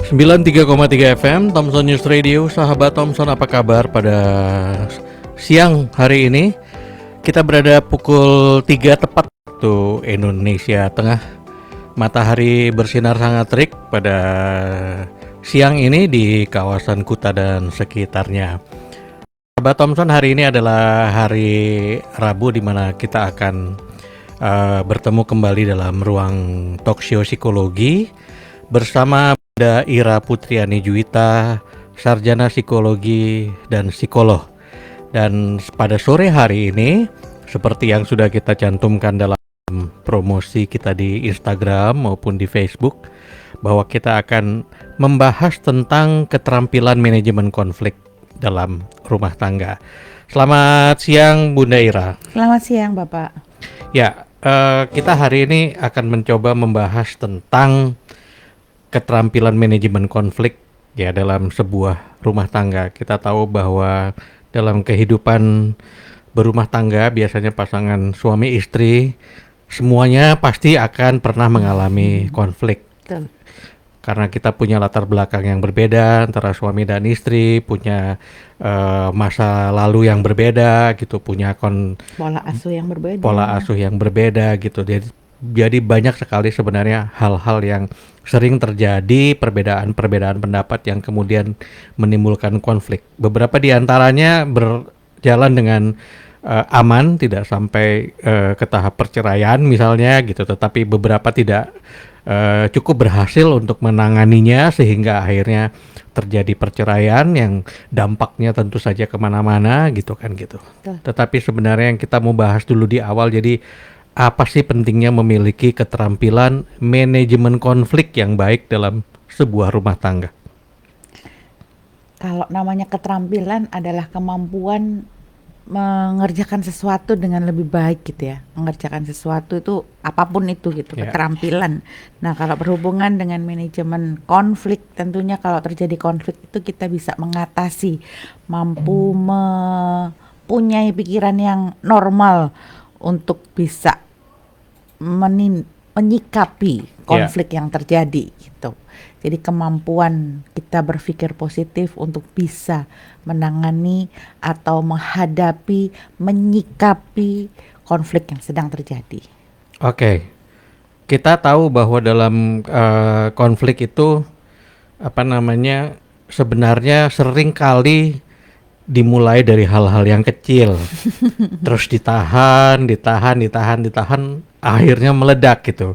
93,3 FM Thompson News Radio. Sahabat Thompson, apa kabar pada siang hari ini? Kita berada pukul 3 tepat waktu Indonesia Tengah. Matahari bersinar sangat terik pada siang ini di kawasan Kuta dan sekitarnya. Sahabat Thompson, hari ini adalah hari Rabu di mana kita akan bertemu kembali dalam ruang talkshow psikologi bersama Ira Putriani Juwita, sarjana psikologi dan psikolog. Dan pada sore hari ini, seperti yang sudah kita cantumkan dalam promosi kita di Instagram maupun di Facebook, bahwa kita akan membahas tentang keterampilan manajemen konflik dalam rumah tangga. Selamat siang Bunda Ira. Selamat siang Bapak. Ya, kita hari ini akan mencoba membahas tentang keterampilan manajemen konflik ya dalam sebuah rumah tangga. Kita tahu bahwa dalam kehidupan berumah tangga biasanya pasangan suami istri semuanya pasti akan pernah mengalami konflik. Betul. Karena kita punya latar belakang yang berbeda antara suami dan istri, punya masa lalu yang berbeda gitu, punya pola asuh yang berbeda gitu. Jadi banyak sekali sebenarnya hal-hal yang sering terjadi, perbedaan pendapat yang kemudian menimbulkan konflik. Beberapa di antaranya berjalan dengan aman, tidak sampai ke tahap perceraian misalnya gitu, tetapi beberapa tidak cukup berhasil untuk menanganinya sehingga akhirnya terjadi perceraian yang dampaknya tentu saja kemana-mana gitu kan gitu. Tetapi sebenarnya yang kita mau bahas dulu di awal, jadi apa sih pentingnya memiliki keterampilan manajemen konflik yang baik dalam sebuah rumah tangga? Kalau namanya keterampilan adalah kemampuan mengerjakan sesuatu dengan lebih baik gitu ya. Mengerjakan sesuatu itu apapun itu gitu, keterampilan. Nah, kalau berhubungan dengan manajemen konflik, tentunya kalau terjadi konflik itu kita bisa mengatasi, mampu mempunyai pikiran yang normal untuk bisa menyikapi konflik yang terjadi gitu. Jadi kemampuan kita berpikir positif untuk bisa menangani atau menghadapi, menyikapi konflik yang sedang terjadi. Oke. Kita tahu bahwa dalam konflik itu sebenarnya sering kali dimulai dari hal-hal yang kecil, terus ditahan, akhirnya meledak gitu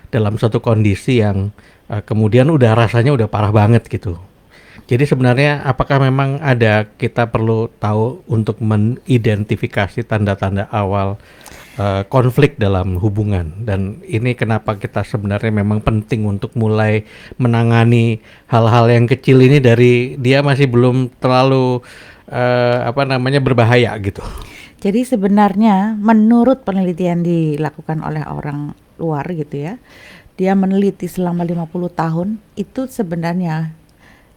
dalam suatu kondisi yang kemudian rasanya udah parah banget gitu. Jadi sebenarnya apakah memang kita perlu tahu untuk mengidentifikasi tanda-tanda awal konflik dalam hubungan, dan ini kenapa kita sebenarnya memang penting untuk mulai menangani hal-hal yang kecil ini dari dia masih belum terlalu berbahaya gitu. Jadi sebenarnya menurut penelitian dilakukan oleh orang luar gitu ya, dia meneliti selama 50 tahun, itu sebenarnya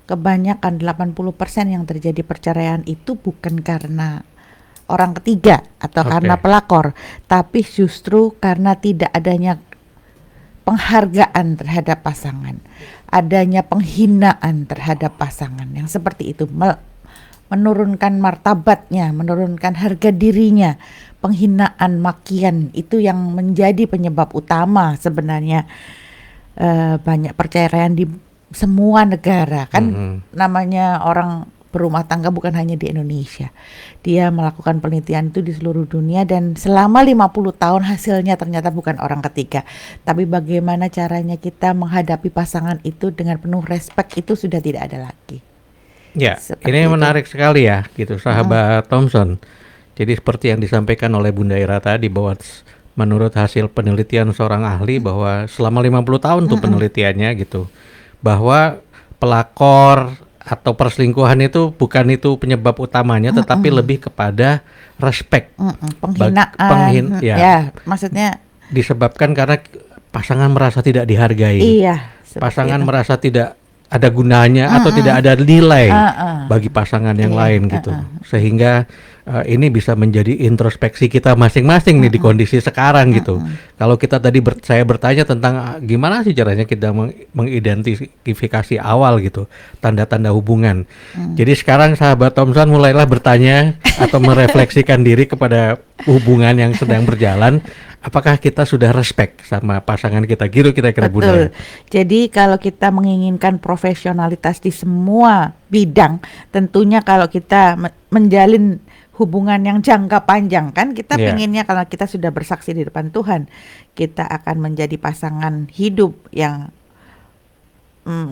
kebanyakan 80% yang terjadi perceraian itu bukan karena orang ketiga atau karena pelakor, tapi justru karena tidak adanya penghargaan terhadap pasangan, adanya penghinaan terhadap pasangan yang seperti itu, menurunkan martabatnya, menurunkan harga dirinya, penghinaan, makian, itu yang menjadi penyebab utama sebenarnya banyak perceraian di semua negara kan. Namanya orang berumah tangga bukan hanya di Indonesia, dia melakukan penelitian itu di seluruh dunia, dan selama 50 tahun hasilnya ternyata bukan orang ketiga, tapi bagaimana caranya kita menghadapi pasangan itu dengan penuh respect, itu sudah tidak ada lagi. Ya, ini menarik sekali ya gitu sahabat Thompson. Jadi seperti yang disampaikan oleh Bunda Ira tadi, bahwa menurut hasil penelitian seorang ahli bahwa selama 50 tahun tuh penelitiannya gitu, bahwa pelakor atau perselingkuhan itu bukan itu penyebab utamanya, tetapi lebih kepada respect, penghinaan. Ya, maksudnya disebabkan karena pasangan merasa tidak dihargai. Iya, pasangan merasa tidak ada gunanya atau tidak ada nilai Heeh. bagi pasangan yang Iya, lain gitu. Sehingga ini bisa menjadi introspeksi kita masing-masing nih di kondisi sekarang gitu. Kalau kita tadi saya bertanya tentang gimana sih caranya kita mengidentifikasi awal gitu, tanda-tanda hubungan. Jadi sekarang sahabat Thompson mulailah bertanya atau merefleksikan diri kepada hubungan yang sedang berjalan. Apakah kita sudah respect sama pasangan kita gitu kira-kira Bunda? Betul. Jadi kalau kita menginginkan profesionalitas di semua bidang, tentunya kalau kita menjalin hubungan yang jangka panjang kan kita Iya. pengennya kalau kita sudah bersaksi di depan Tuhan, kita akan menjadi pasangan hidup yang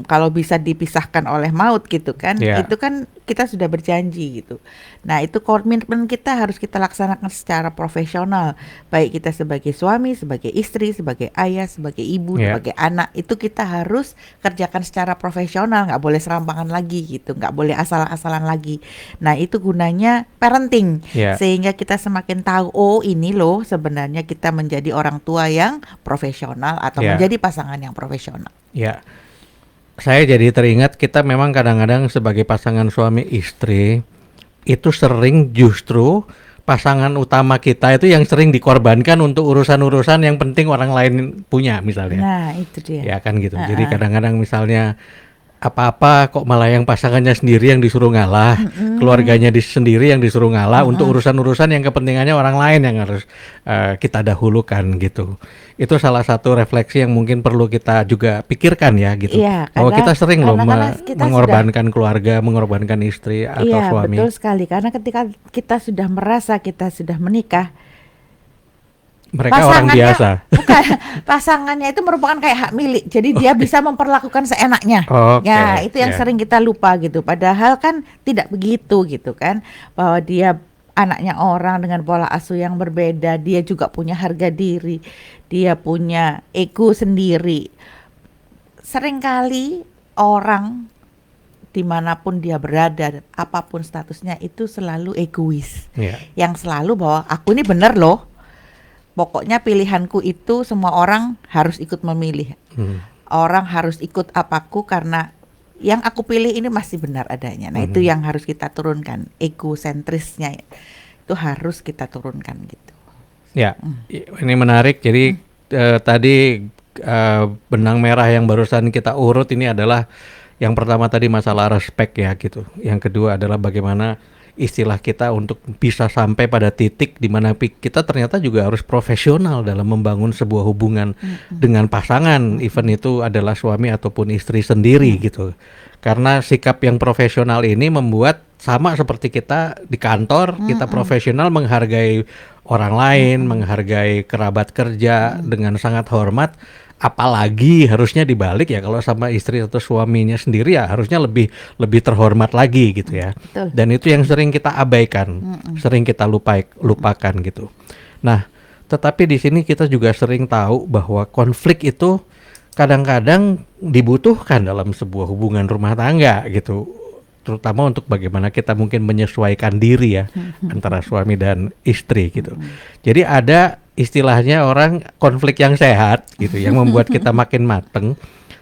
kalau bisa dipisahkan oleh maut gitu kan, Iya. itu kan kita sudah berjanji gitu. Nah itu komitmen kita harus kita laksanakan secara profesional, baik kita sebagai suami, sebagai istri, sebagai ayah, sebagai ibu, Iya. sebagai anak, itu kita harus kerjakan secara profesional, nggak boleh serampangan lagi gitu, nggak boleh asal-asalan lagi. Nah itu gunanya parenting, Iya. sehingga kita semakin tahu, oh ini loh sebenarnya kita menjadi orang tua yang profesional atau Iya. menjadi pasangan yang profesional. Ya, saya jadi teringat kita memang kadang-kadang sebagai pasangan suami istri itu sering justru pasangan utama kita itu yang sering dikorbankan untuk urusan-urusan yang penting orang lain punya misalnya. Nah itu dia. Ya kan gitu. Jadi kadang-kadang misalnya apa-apa kok malah yang pasangannya sendiri yang disuruh ngalah, keluarganya sendiri yang disuruh ngalah untuk urusan-urusan yang kepentingannya orang lain yang harus kita dahulukan gitu. Itu salah satu refleksi yang mungkin perlu kita juga pikirkan ya gitu. Iya, Bahwa karena kita sering loh karena kita mengorbankan keluarga, mengorbankan istri atau iya suami. betul sekali, karena ketika kita sudah merasa kita sudah menikah, Mereka orang biasa. bukan, pasangannya itu merupakan kayak hak milik, jadi dia bisa memperlakukan seenaknya. Oke, Ya itu yang ya. sering kita lupa gitu, padahal kan tidak begitu gitu kan, bahwa dia anaknya orang dengan pola asuh yang berbeda, dia juga punya harga diri, dia punya ego sendiri. Seringkali orang dimanapun dia berada, apapun statusnya itu selalu egois, Iya. yang selalu bahwa aku ini bener loh, pokoknya pilihanku itu semua orang harus ikut memilih, orang harus ikut apaku karena yang aku pilih ini masih benar adanya. Nah itu yang harus kita turunkan, egosentrisnya itu harus kita turunkan gitu. Ya, ini menarik. Jadi tadi benang merah yang barusan kita urut ini adalah yang pertama tadi masalah respect ya gitu. Yang kedua adalah bagaimana istilah kita untuk bisa sampai pada titik di mana kita ternyata juga harus profesional dalam membangun sebuah hubungan dengan pasangan, even itu adalah suami ataupun istri sendiri gitu. Karena sikap yang profesional ini membuat sama seperti kita di kantor, kita profesional menghargai orang lain, menghargai kerabat kerja dengan sangat hormat. Apalagi harusnya dibalik ya, kalau sama istri atau suaminya sendiri ya harusnya lebih terhormat lagi gitu ya. Betul. Dan itu yang sering kita abaikan, sering kita lupakan gitu. Nah, tetapi di sini kita juga sering tahu bahwa konflik itu kadang-kadang dibutuhkan dalam sebuah hubungan rumah tangga gitu, terutama untuk bagaimana kita mungkin menyesuaikan diri ya antara suami dan istri gitu. Jadi ada istilahnya orang konflik yang sehat gitu yang membuat kita makin mateng,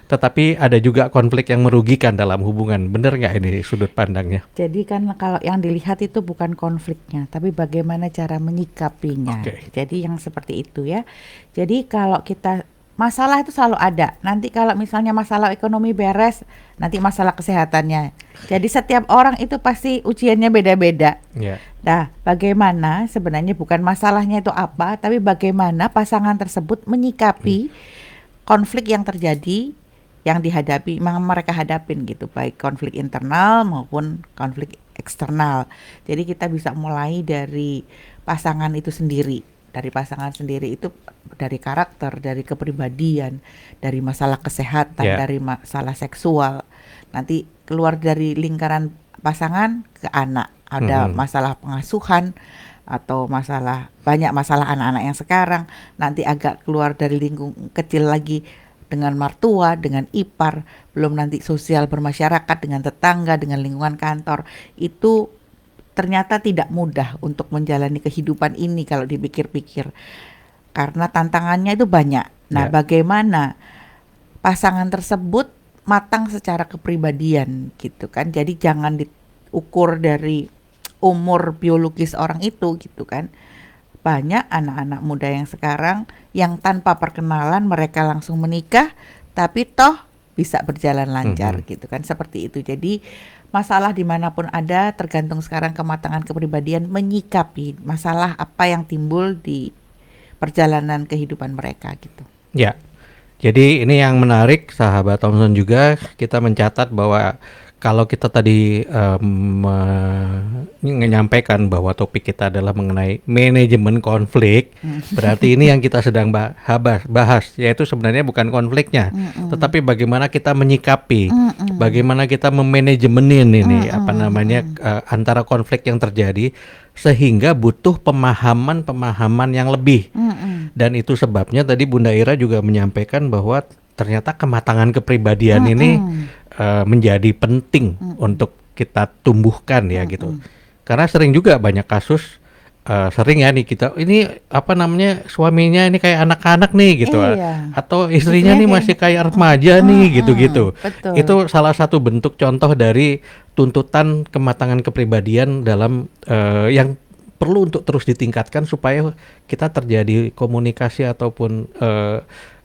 tetapi ada juga konflik yang merugikan dalam hubungan. Bener nggak ini sudut pandangnya? Jadi kan kalau yang dilihat itu bukan konfliknya, tapi bagaimana cara menyikapinya. Oke. Jadi yang seperti itu ya. Jadi kalau kita masalah itu selalu ada. Nanti kalau misalnya masalah ekonomi beres, nanti masalah kesehatannya. Jadi setiap orang itu pasti ujiannya beda-beda. Ya. Nah, bagaimana sebenarnya bukan masalahnya itu apa, tapi bagaimana pasangan tersebut menyikapi konflik yang terjadi, yang dihadapi, memang mereka hadapin gitu, baik konflik internal maupun konflik eksternal. Jadi kita bisa mulai dari pasangan itu sendiri. Dari pasangan sendiri itu dari karakter, dari kepribadian, dari masalah kesehatan, Yeah. dari masalah seksual. Nanti keluar dari lingkaran pasangan ke anak. Ada masalah pengasuhan atau banyak masalah anak-anak yang sekarang. Nanti agak keluar dari lingkung kecil lagi dengan mertua, dengan ipar, belum nanti sosial bermasyarakat dengan tetangga, dengan lingkungan kantor. Itu ternyata tidak mudah untuk menjalani kehidupan ini kalau dipikir-pikir. Karena tantangannya itu banyak. Nah, Ya. bagaimana pasangan tersebut matang secara kepribadian gitu kan. Jadi jangan diukur dari umur biologis orang itu gitu kan. Banyak anak-anak muda yang sekarang yang tanpa perkenalan mereka langsung menikah, tapi toh bisa berjalan lancar gitu kan, seperti itu. Jadi masalah dimanapun ada tergantung sekarang kematangan kepribadian menyikapi masalah apa yang timbul di perjalanan kehidupan mereka gitu. Ya, jadi ini yang menarik sahabat Thompson juga kita mencatat bahwa kalau kita tadi menyampaikan bahwa topik kita adalah mengenai manajemen konflik, berarti ini yang kita sedang bahas, yaitu sebenarnya bukan konfliknya, tetapi bagaimana kita menyikapi, bagaimana kita memanajemenin ini antara konflik yang terjadi, sehingga butuh pemahaman yang lebih. Dan itu sebabnya tadi Bunda Ira juga menyampaikan bahwa ternyata kematangan kepribadian ini menjadi penting untuk kita tumbuhkan ya gitu. Karena sering juga banyak kasus sering ya nih kita ini suaminya ini kayak anak-anak nih gitu, atau istrinya nih masih kayak remaja nih gitu-gitu. Itu salah satu bentuk contoh dari tuntutan kematangan kepribadian dalam yang perlu untuk terus ditingkatkan supaya kita terjadi komunikasi ataupun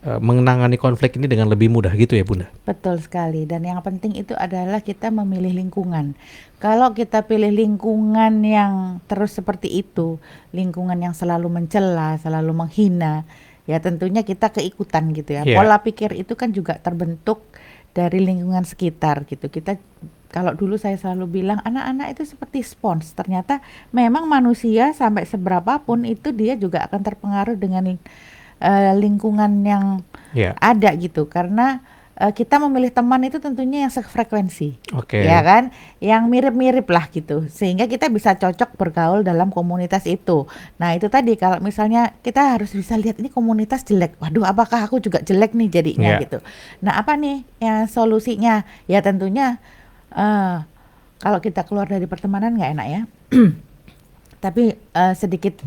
menangani konflik ini dengan lebih mudah gitu ya Bunda. Betul sekali, dan yang penting itu adalah kita memilih lingkungan. Kalau kita pilih lingkungan yang terus seperti itu, lingkungan yang selalu mencela, selalu menghina, ya tentunya kita keikutan gitu ya. Pola pikir itu kan juga terbentuk dari lingkungan sekitar gitu. Kita kalau dulu saya selalu bilang anak-anak itu seperti spons. Ternyata memang manusia sampai seberapa pun itu dia juga akan terpengaruh dengan lingkungan yang ada gitu. Karena kita memilih teman itu tentunya yang sefrekuensi, ya kan, yang mirip-mirip lah gitu, sehingga kita bisa cocok bergaul dalam komunitas itu. Nah itu tadi kalau misalnya kita harus bisa lihat ini komunitas jelek, waduh apakah aku juga jelek nih jadinya gitu. Nah apa nih ya solusinya? Ya tentunya kalau kita keluar dari pertemanan nggak enak ya. Tapi sedikit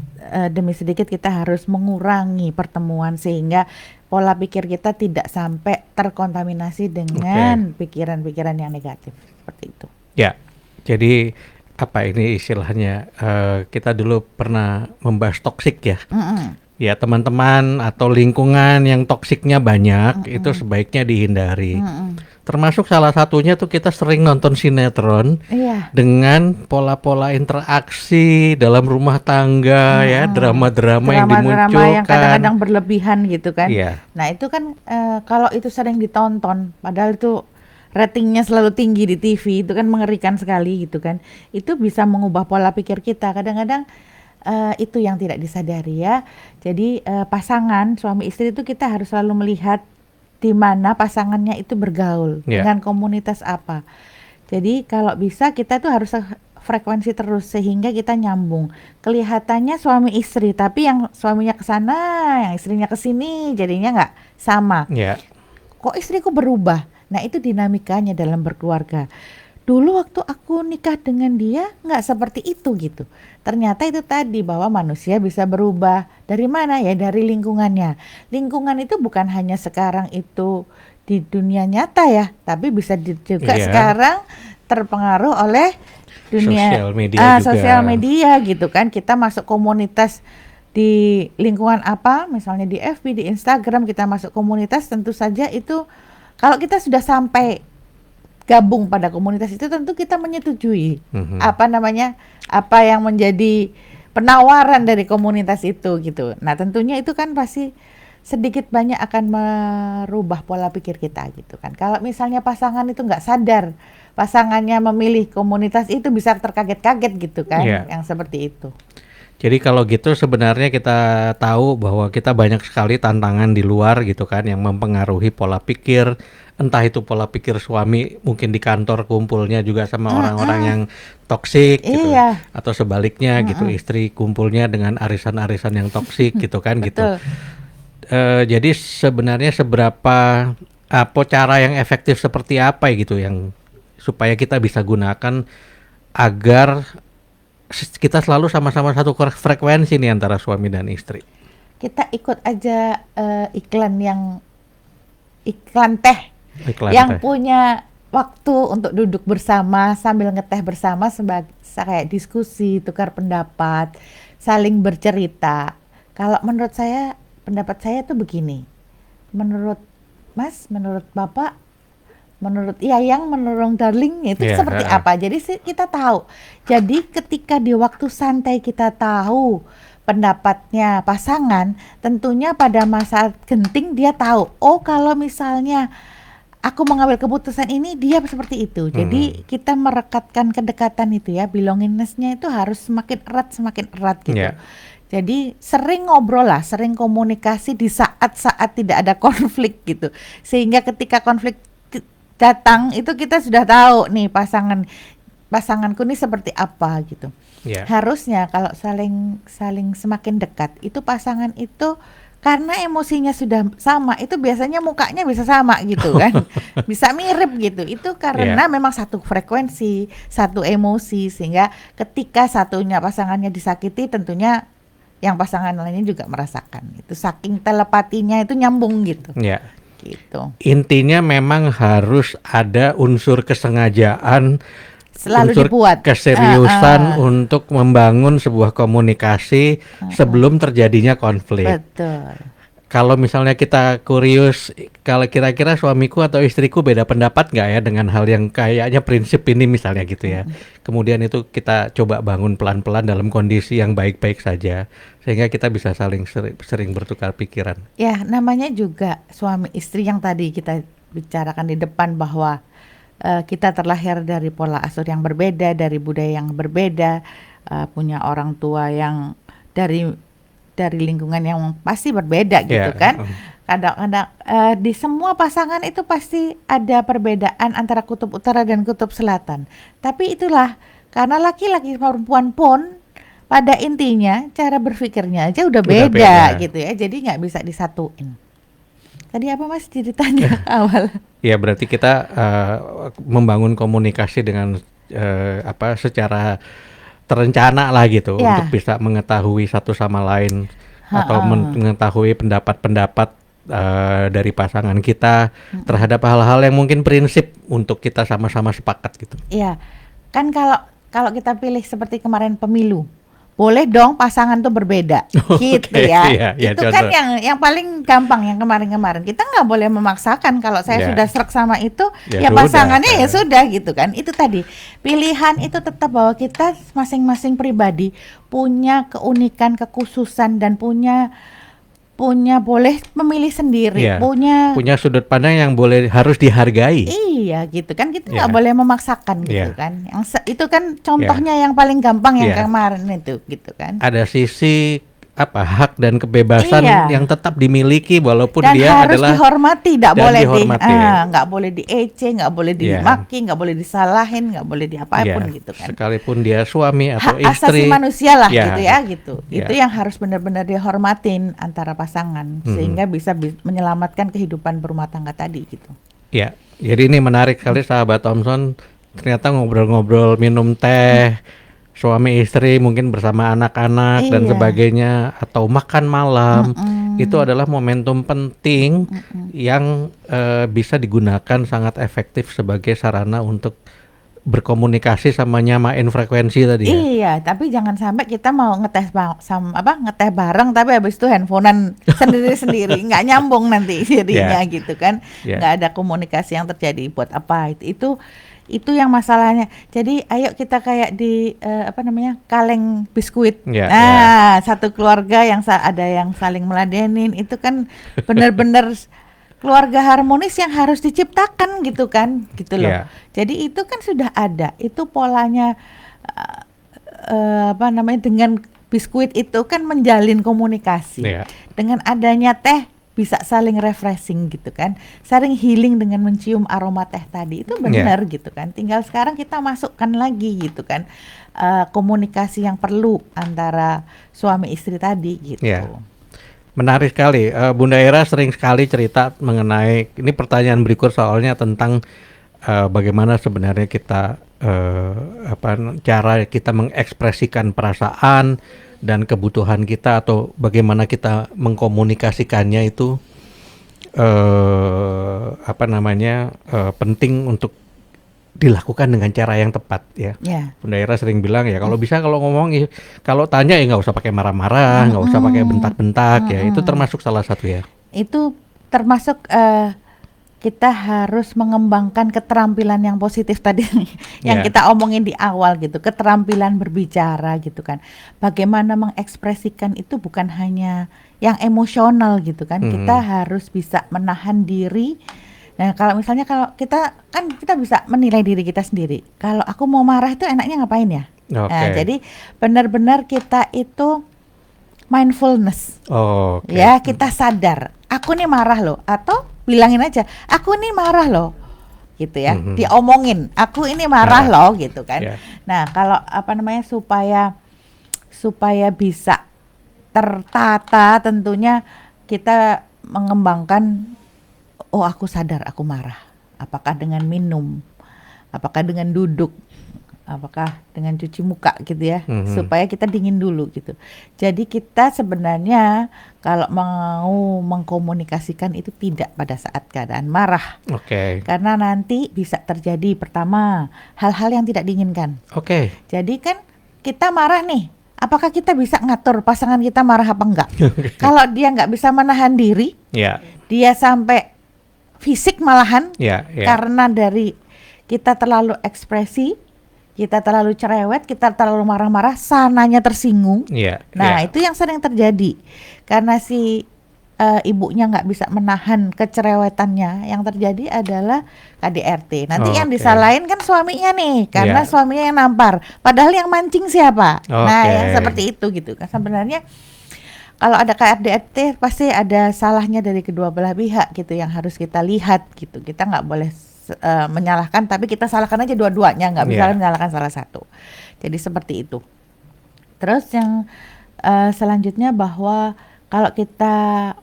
demi sedikit kita harus mengurangi pertemuan sehingga pola pikir kita tidak sampai terkontaminasi dengan pikiran-pikiran yang negatif seperti itu. Ya, jadi apa ini istilahnya kita dulu pernah membahas toksik ya. Ya teman-teman atau lingkungan yang toksiknya banyak itu sebaiknya dihindari. Termasuk salah satunya tuh kita sering nonton sinetron dengan pola-pola interaksi dalam rumah tangga ya, drama-drama yang dimunculkan yang kadang-kadang berlebihan gitu kan. Nah itu kan kalau itu sering ditonton, padahal itu ratingnya selalu tinggi di TV, itu kan mengerikan sekali gitu kan. Itu bisa mengubah pola pikir kita. Kadang-kadang itu yang tidak disadari ya. Jadi pasangan suami istri itu kita harus selalu melihat di mana pasangannya itu bergaul dengan komunitas apa. Jadi kalau bisa kita tuh harus frekuensi terus sehingga kita nyambung. Kelihatannya suami istri tapi yang suaminya ke sana, yang istrinya ke sini jadinya nggak sama. Kok istriku berubah? Nah itu dinamikanya dalam berkeluarga. Dulu waktu aku nikah dengan dia nggak seperti itu gitu. Ternyata itu tadi bahwa manusia bisa berubah. Dari mana ya? Dari lingkungannya. Lingkungan itu bukan hanya sekarang itu di dunia nyata ya, tapi bisa juga sekarang terpengaruh oleh dunia sosial media gitu kan. Kita masuk komunitas di lingkungan apa, misalnya di FB, di Instagram kita masuk komunitas, tentu saja itu kalau kita sudah sampai gabung pada komunitas itu tentu kita menyetujui apa yang menjadi penawaran dari komunitas itu gitu. Nah tentunya itu kan pasti sedikit banyak akan merubah pola pikir kita gitu kan. Kalau misalnya pasangan itu nggak sadar pasangannya memilih komunitas itu bisa terkaget-kaget gitu kan, yang seperti itu. Jadi kalau gitu sebenarnya kita tahu bahwa kita banyak sekali tantangan di luar gitu kan yang mempengaruhi pola pikir. Entah itu pola pikir suami mungkin di kantor kumpulnya juga sama orang-orang yang toksik gitu, atau sebaliknya gitu istri kumpulnya dengan arisan-arisan yang toksik gitu kan gitu. Jadi sebenarnya seberapa cara yang efektif seperti apa gitu yang supaya kita bisa gunakan agar kita selalu sama-sama satu frekuensi nih antara suami dan istri. Kita ikut aja iklan teh Iklan yang teh. punya waktu untuk duduk bersama sambil ngeteh bersama sebagai kayak diskusi, tukar pendapat, saling bercerita. Kalau menurut saya, pendapat saya tuh begini. Menurut Mas, menurut Bapak, menurut Yayang, menurut Darling itu Iya, seperti heeh. apa? Jadi kita tahu. Jadi ketika di waktu santai kita tahu pendapatnya pasangan, tentunya pada masa genting dia tahu. Oh, kalau misalnya aku mengambil keputusan ini dia seperti itu. Hmm. Jadi kita merekatkan kedekatan itu ya, belongingness-nya itu harus semakin erat gitu. Ya, Jadi sering ngobrol lah, sering komunikasi di saat-saat tidak ada konflik gitu. Sehingga ketika konflik datang itu kita sudah tahu nih pasanganku ini seperti apa gitu. ya, Harusnya kalau saling saling semakin dekat itu pasangan itu karena emosinya sudah sama itu biasanya mukanya bisa sama gitu kan. Bisa mirip gitu. Itu ya, karena memang satu frekuensi, satu emosi sehingga ketika satunya pasangannya disakiti tentunya yang pasangan lainnya juga merasakan. Itu saking telepatinya itu nyambung gitu. ya. Gitu. Intinya memang harus ada unsur kesengajaan, Selalu unsur dibuat. keseriusan untuk membangun sebuah komunikasi sebelum terjadinya konflik. Betul. Kalau misalnya kita kurius, kalau kira-kira suamiku atau istriku beda pendapat nggak ya dengan hal yang kayaknya prinsip ini misalnya gitu ya. Kemudian itu kita coba bangun pelan-pelan dalam kondisi yang baik-baik saja. Sehingga kita bisa saling sering bertukar pikiran. Ya, namanya juga suami istri yang tadi kita bicarakan di depan bahwa kita terlahir dari pola asuh yang berbeda, dari budaya yang berbeda, punya orang tua yang dari lingkungan yang pasti berbeda gitu Ya, kan. Kadang-kadang di semua pasangan itu pasti ada perbedaan antara kutub utara dan kutub selatan. Tapi itulah karena laki-laki perempuan pun pada intinya cara berpikirnya aja udah udah beda beda. gitu ya. Jadi nggak bisa disatuin. Tadi apa Mas ceritanya awal? Ya berarti kita membangun komunikasi dengan secara terencana lah gitu untuk Ya, bisa mengetahui satu sama lain atau heeh. mengetahui pendapat-pendapat dari pasangan kita terhadap hal-hal yang mungkin prinsip untuk kita sama-sama sepakat gitu. Iya, kan kalau kalau kita pilih seperti kemarin pemilu, boleh dong pasangan tuh berbeda, gitu Oke, ya. iya, iya Itu kan contoh. yang paling gampang yang kemarin-kemarin. Kita nggak boleh memaksakan. Kalau saya Ya, sudah serak sama itu, ya ya sudah. pasangannya ya sudah gitu kan. Itu tadi pilihan itu tetap bahwa kita masing-masing pribadi punya keunikan, kekhususan dan punya boleh memilih sendiri, Ya, punya. punya sudut pandang yang harus dihargai. Iya gitu kan kita nggak Ya, boleh memaksakan gitu ya, kan. Itu kan ya, contohnya yang paling gampang yang ya. kemarin itu gitu kan. Ada sisi hak dan kebebasan Iya. yang tetap dimiliki walaupun Dan dia harus adalah dihormati, tidak dan boleh dihormati. nggak boleh diece, nggak boleh Ya, dimaki, nggak boleh disalahin, nggak boleh diapapun ya. gitu kan. Sekalipun dia suami atau Hak asasi istri. manusia lah gitu Ya, ya gitu. ya. Itu yang harus benar-benar dihormatin antara pasangan Mhm. sehingga bisa menyelamatkan kehidupan berumah tangga tadi gitu. Ya, jadi ini menarik sekali sahabat Thompson. Ternyata ngobrol-ngobrol minum teh, suami istri mungkin bersama anak-anak dan Iya. sebagainya, atau makan malam, itu Mm-mm. adalah momentum penting Mm-mm. yang bisa digunakan sangat efektif sebagai sarana untuk berkomunikasi sama nyamain frekuensi tadi ya. Iya, tapi jangan sampai kita mau ngeteh bareng tapi habis itu handphonean sendiri-sendiri, nggak nyambung nanti jadinya Ya, gitu kan. ya. Nggak ada komunikasi yang terjadi buat apa itu yang masalahnya. Jadi ayo kita kayak di apa namanya? Kaleng biskuit. Ya, ya, Nah, satu keluarga yang ada yang saling meladenin itu kan benar-benar keluarga harmonis yang harus diciptakan gitu kan, gitu loh. ya, Jadi itu kan sudah ada, itu polanya apa namanya dengan biskuit itu kan menjalin komunikasi. ya, Dengan adanya teh bisa saling refreshing gitu kan, saling healing dengan mencium aroma teh tadi itu ya, benar gitu kan. Tinggal sekarang kita masukkan lagi gitu kan komunikasi yang perlu antara suami istri tadi gitu. ya. Menarik sekali. Bunda Era sering sekali cerita mengenai ini pertanyaan berikut soalnya tentang bagaimana sebenarnya kita cara kita mengekspresikan perasaan dan kebutuhan kita atau bagaimana kita mengkomunikasikannya itu penting untuk dilakukan dengan cara yang tepat ya. Ya. Bunda Ira sering bilang ya kalau bisa kalau ngomong kalau tanya ya nggak usah pakai marah-marah, nggak usah pakai bentak-bentak ya. Itu termasuk salah satu ya. Itu termasuk kita harus mengembangkan keterampilan yang positif tadi yang kita omongin di awal gitu, keterampilan berbicara gitu kan. Bagaimana mengekspresikan itu bukan hanya yang emosional gitu kan. Kita harus bisa menahan diri. Nah, kalau misalnya kalau kita bisa menilai diri kita sendiri. Kalau aku mau marah itu enaknya ngapain ya? Nah, jadi benar-benar kita itu mindfulness. Ya, kita sadar, aku nih marah loh, atau bilangin aja, aku nih marah loh. Gitu ya. Diomongin, aku ini marah loh gitu kan. Nah, kalau supaya bisa tertata tentunya kita mengembangkan aku sadar aku marah. Apakah dengan minum? Apakah dengan duduk? Apakah dengan cuci muka gitu ya? Supaya kita dingin dulu gitu. Jadi kita sebenarnya kalau mau mengkomunikasikan itu tidak pada saat keadaan marah. Karena nanti bisa terjadi pertama hal-hal yang tidak diinginkan. Jadi kan kita marah nih. Apakah kita bisa ngatur pasangan kita marah apa enggak? Kalau dia nggak bisa menahan diri, dia sampai fisik malahan karena dari kita terlalu ekspresi, kita terlalu cerewet, kita terlalu marah-marah, sananya tersinggung. Itu yang sering terjadi karena si ibunya nggak bisa menahan kecerewetannya. Yang terjadi adalah KDRT. Nanti yang disalahin kan suaminya nih, karena suaminya yang nampar. Padahal yang mancing siapa? Nah, yang seperti itu gitu kan sebenarnya. Kalau ada KDRT pasti ada salahnya dari kedua belah pihak gitu yang harus kita lihat gitu. Kita nggak boleh menyalahkan, tapi kita salahkan aja dua-duanya, nggak bisa menyalahkan salah satu. Jadi seperti itu. Terus yang selanjutnya bahwa kalau kita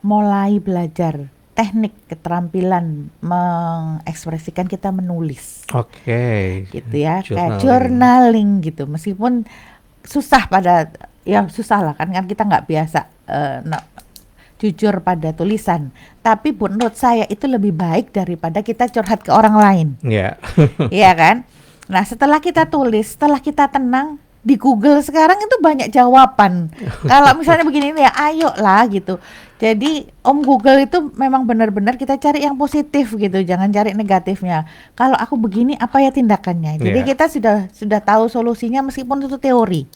mulai belajar teknik keterampilan mengekspresikan, kita menulis. Gitu ya, kayak journaling gitu. Meskipun susah susah lah kan kita nggak biasa jujur pada tulisan, tapi menurut saya itu lebih baik daripada kita curhat ke orang lain. Iya kan? Nah, setelah kita tulis, setelah kita tenang, di Google sekarang itu banyak jawaban. Kalau misalnya begini nih ya, ayo lah gitu. Jadi Om Google itu memang benar-benar kita cari yang positif gitu, jangan cari negatifnya. Kalau aku begini apa ya tindakannya? Jadi kita sudah tahu solusinya meskipun itu teori.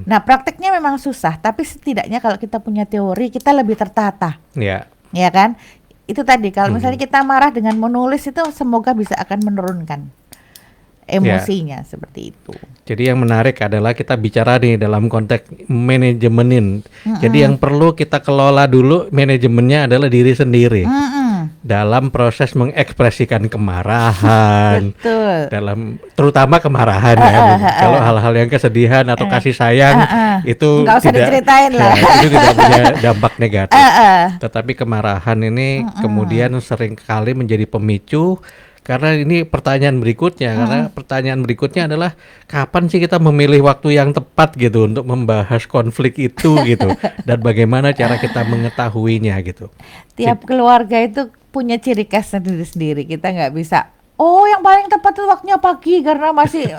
Nah, prakteknya memang susah, tapi setidaknya kalau kita punya teori, kita lebih tertata. Ya kan? Itu tadi kalau misalnya kita marah dengan menulis itu semoga bisa akan menurunkan emosinya seperti itu. Jadi yang menarik adalah kita bicara nih dalam konteks manajemenin. Jadi yang perlu kita kelola dulu manajemennya adalah diri sendiri. Dalam proses mengekspresikan kemarahan. Dalam terutama kemarahan ya. Kalau hal-hal yang kesedihan atau kasih sayang itu nggak usah diceritain lah. Itu tidak punya dampak negatif. Tetapi kemarahan ini kemudian seringkali menjadi pemicu. Karena ini pertanyaan berikutnya, karena pertanyaan berikutnya adalah kapan sih kita memilih waktu yang tepat gitu untuk membahas konflik itu gitu, dan bagaimana cara kita mengetahuinya gitu. Tiap keluarga itu punya ciri khas sendiri-sendiri, kita nggak bisa. Yang paling tepat itu waktunya pagi karena masih